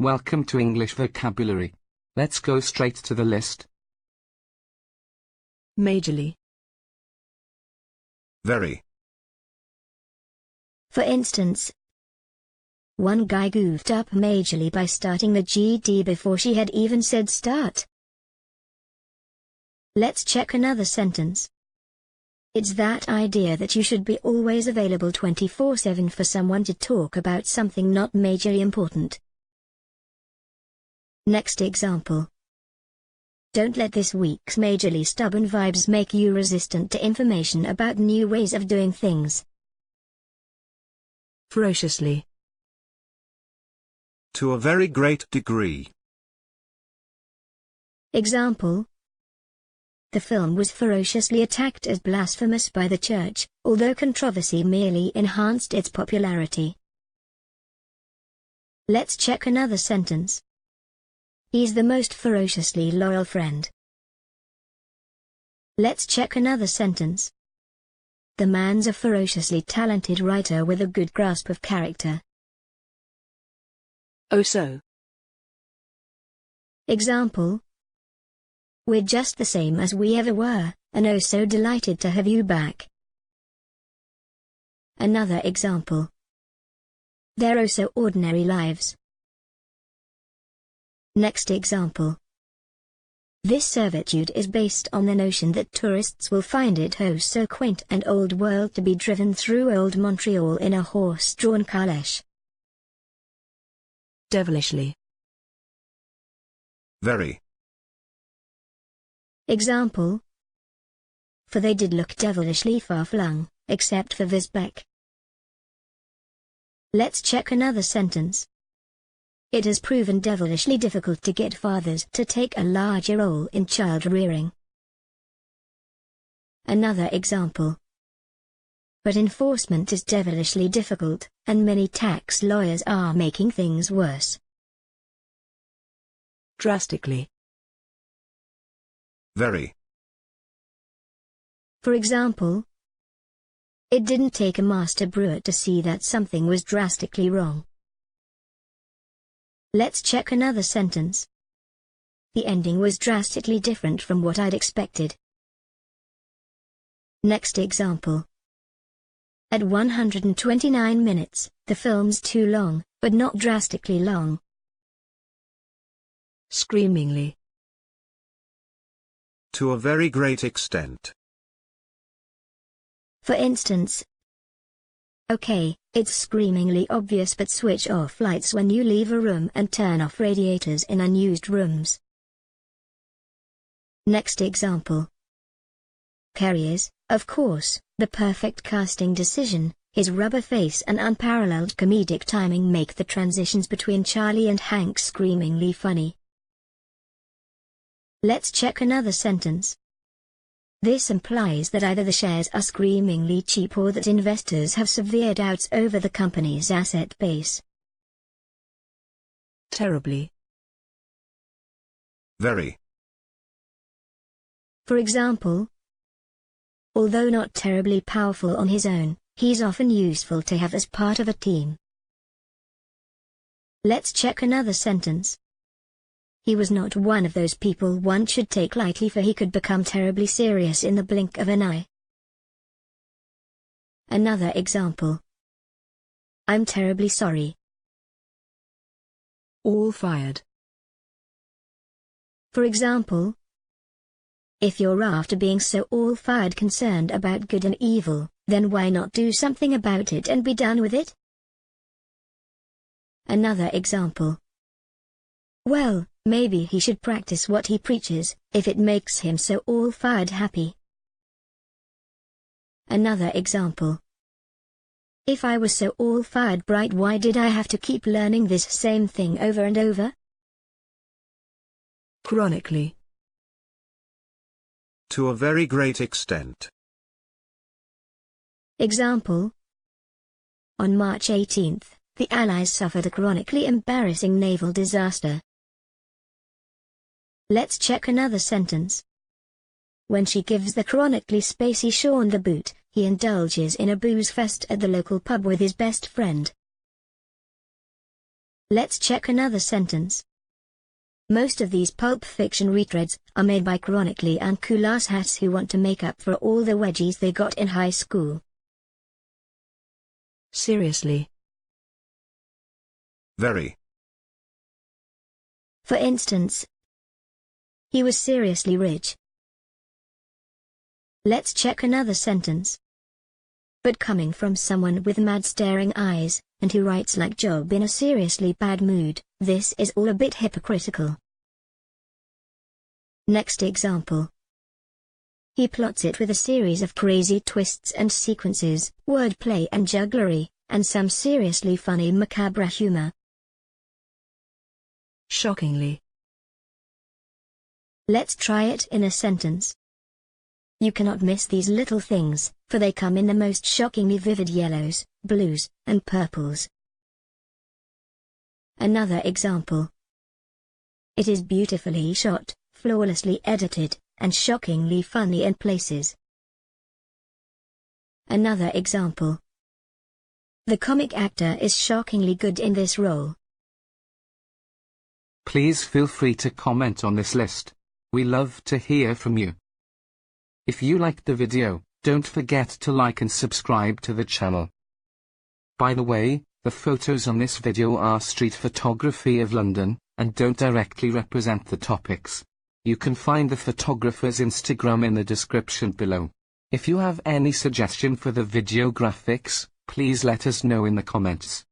Welcome to English vocabulary. Let's go straight to the list. Majorly. Very. For instance, one guy goofed up majorly by starting the GD before she had even said start. Let's check another sentence. It's that idea that you should be always available 24/7 for someone to talk about something not majorly important. Next example. Don't let this week's majorly stubborn vibes make you resistant to information about new ways of doing things. Ferociously. To a very great degree. Example. The film was ferociously attacked as blasphemous by the church, although controversy merely enhanced its popularity. Let's check another sentence. He's the most ferociously loyal friend. Let's check another sentence. The man's a ferociously talented writer with a good grasp of character. Oh so. Example. We're just the same as we ever were, and oh so delighted to have you back. Another example. They're oh so ordinary lives. Next example. This servitude is based on the notion that tourists will find it oh so quaint and old world to be driven through old Montreal in a horse-drawn caleche. Devilishly. Very. Example. For they did look devilishly far-flung, except for Visbeck. Let's check another sentence. It has proven devilishly difficult to get fathers to take a larger role in child rearing. Another example. But enforcement is devilishly difficult, and many tax lawyers are making things worse. Drastically. Very. For example, it didn't take a master brewer to see that something was drastically wrong. Let's check another sentence. The ending was drastically different from what I'd expected. Next example. At 129 minutes, the film's too long, but not drastically long. Screamingly. To a very great extent. For instance, okay, it's screamingly obvious, but switch off lights when you leave a room and turn off radiators in unused rooms. Next example. Kerry is, of course, the perfect casting decision. His rubber face and unparalleled comedic timing make the transitions between Charlie and Hank screamingly funny. Let's check another sentence. This implies that either the shares are screamingly cheap or that investors have severe doubts over the company's asset base. Terribly. Very. For example, although not terribly powerful on his own, he's often useful to have as part of a team. Let's check another sentence. He was not one of those people one should take lightly, for he could become terribly serious in the blink of an eye. Another example. I'm terribly sorry. All fired. For example, if you're after being so all-fired concerned about good and evil, then why not do something about it and be done with it? Another example. Well, maybe he should practice what he preaches, if it makes him so all-fired happy. Another example. If I was so all-fired bright, why did I have to keep learning this same thing over and over? Chronically. To a very great extent. Example. On March 18th, the Allies suffered a chronically embarrassing naval disaster. Let's check another sentence. When she gives the chronically spacey Sean the boot, he indulges in a booze fest at the local pub with his best friend. Let's check another sentence. Most of these pulp fiction retreads are made by chronically and cool ass hats who want to make up for all the wedgies they got in high school. Seriously. Very. For instance, he was seriously rich. Let's check another sentence. But coming from someone with mad staring eyes, and who writes like Job in a seriously bad mood, this is all a bit hypocritical. Next example. He plots it with a series of crazy twists and sequences, wordplay and jugglery, and some seriously funny macabre humor. Shockingly. Let's try it in a sentence. You cannot miss these little things, for they come in the most shockingly vivid yellows, blues, and purples. Another example. It is beautifully shot, flawlessly edited, and shockingly funny in places. Another example. The comic actor is shockingly good in this role. Please feel free to comment on this list. We love to hear from you. If you liked the video, don't forget to like and subscribe to the channel. By the way, the photos on this video are street photography of London, and don't directly represent the topics. You can find the photographer's Instagram in the description below. If you have any suggestion for the video graphics, please let us know in the comments.